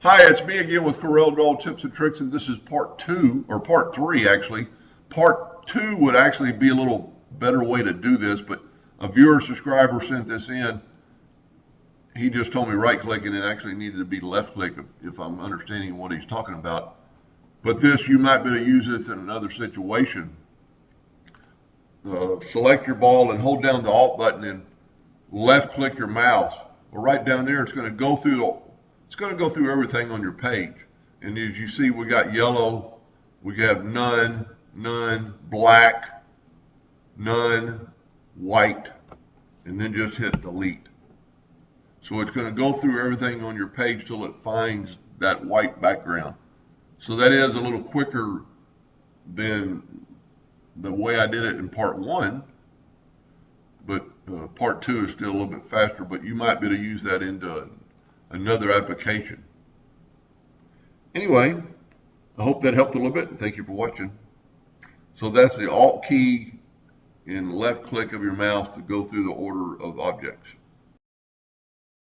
Hi, it's me again with Corel Draw Tips and Tricks, and this is part 2, or part 3 actually. Part 2 would actually be a little better way to do this, but a viewer subscriber sent this in. He just told me right click and it actually needed to be left click if I'm understanding what he's talking about. But this, you might be able to use this in another situation. Select your ball and hold down the Alt button and left click your mouse. Well, right down there, it's going to go through everything on your page. And as you see, we got yellow, we have none, none, black, none, white, and then just hit delete. So it's going to go through everything on your page till it finds that white background. So that is a little quicker than the way I did it in part 1, but part 2 is still a little bit faster, but you might be able to use that into another application. Anyway, I hope that helped a little bit, and thank you for watching. So that's the Alt key and left click of your mouse to go through the order of objects.